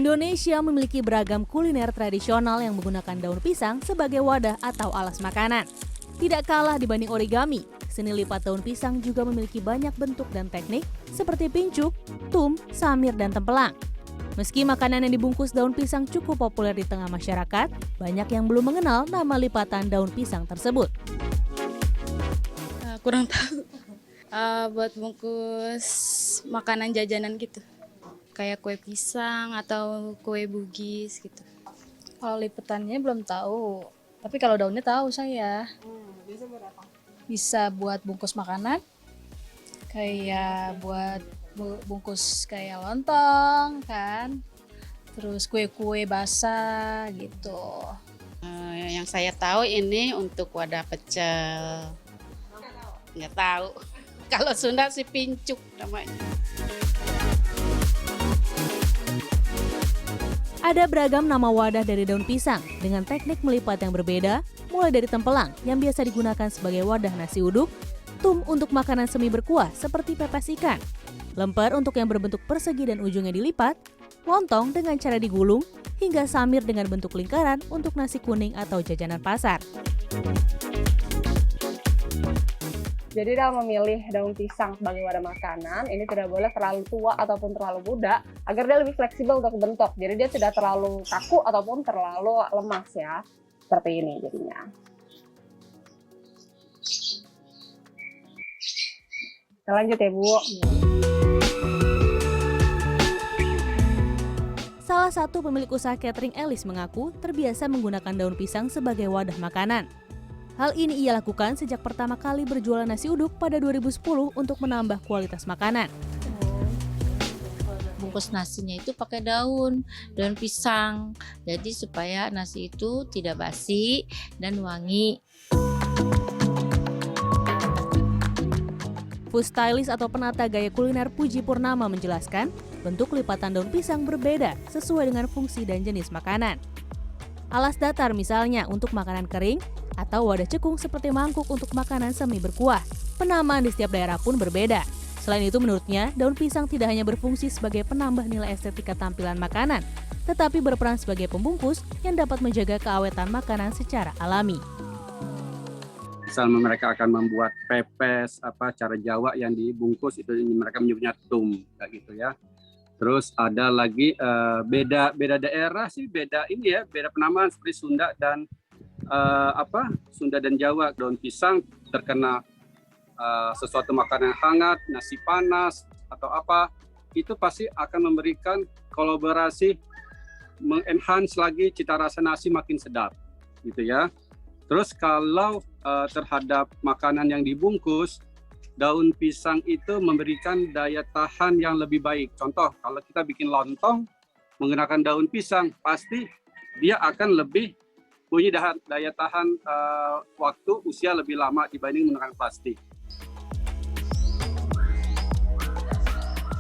Indonesia memiliki beragam kuliner tradisional yang menggunakan daun pisang sebagai wadah atau alas makanan. Tidak kalah dibanding origami, seni lipat daun pisang juga memiliki banyak bentuk dan teknik seperti pincuk, tum, samir, dan tempelang. Meski makanan yang dibungkus daun pisang cukup populer di tengah masyarakat, banyak yang belum mengenal nama lipatan daun pisang tersebut. Kurang tahu. Buat bungkus makanan jajanan gitu. Kayak kue pisang atau kue bugis gitu. Kalau lipetannya belum tahu, tapi kalau daunnya tahu saya. Biasa buat apa? Bisa buat bungkus makanan, kayak buat bungkus kayak lontong kan, terus kue-kue basah gitu. Yang saya tahu ini untuk wadah pecel. Nggak tahu. Kalau Sunda sih pincuk namanya. Ada beragam nama wadah dari daun pisang dengan teknik melipat yang berbeda, mulai dari tempelang yang biasa digunakan sebagai wadah nasi uduk, tum untuk makanan semi berkuah seperti pepes ikan, lemper untuk yang berbentuk persegi dan ujungnya dilipat, lontong dengan cara digulung, hingga samir dengan bentuk lingkaran untuk nasi kuning atau jajanan pasar. Jadi dalam memilih daun pisang sebagai wadah makanan, ini tidak boleh terlalu tua ataupun terlalu muda, agar dia lebih fleksibel untuk bentuk. Jadi dia tidak terlalu kaku ataupun terlalu lemas ya, seperti ini jadinya. Kita lanjut ya Bu. Salah satu pemilik usaha catering Elis mengaku terbiasa menggunakan daun pisang sebagai wadah makanan. Hal ini ia lakukan sejak pertama kali berjualan nasi uduk pada 2010 untuk menambah kualitas makanan. Bungkus nasinya itu pakai daun pisang, jadi supaya nasi itu tidak basi dan wangi. Food stylist atau penata gaya kuliner Puji Purnama menjelaskan, bentuk lipatan daun pisang berbeda sesuai dengan fungsi dan jenis makanan. Alas datar misalnya untuk makanan kering, atau wadah cekung seperti mangkuk untuk makanan semi berkuah. Penamaan di setiap daerah pun berbeda. Selain itu menurutnya, daun pisang tidak hanya berfungsi sebagai penambah nilai estetika tampilan makanan, tetapi berperan sebagai pembungkus yang dapat menjaga keawetan makanan secara alami. Misalnya mereka akan membuat pepes, cara Jawa yang dibungkus itu mereka menyebutnya tum, kayak gitu ya. Terus ada lagi beda daerah sih, beda penamaan seperti Sunda dan Sunda dan Jawa. Daun pisang terkena sesuatu makanan hangat, nasi panas atau apa, itu pasti akan memberikan kolaborasi, mengenhance lagi cita rasa nasi makin sedap, gitu ya. Terus kalau terhadap makanan yang dibungkus, daun pisang itu memberikan daya tahan yang lebih baik. Contoh, kalau kita bikin lontong menggunakan daun pisang, pasti dia akan lebih punya daya tahan waktu usia lebih lama dibanding menggunakan plastik.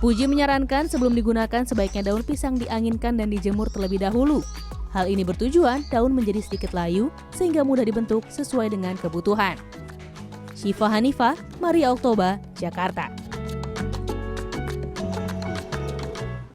Puji menyarankan sebelum digunakan sebaiknya daun pisang dianginkan dan dijemur terlebih dahulu. Hal ini bertujuan daun menjadi sedikit layu sehingga mudah dibentuk sesuai dengan kebutuhan. Syifa Hanifah, Maria Oktober, Jakarta.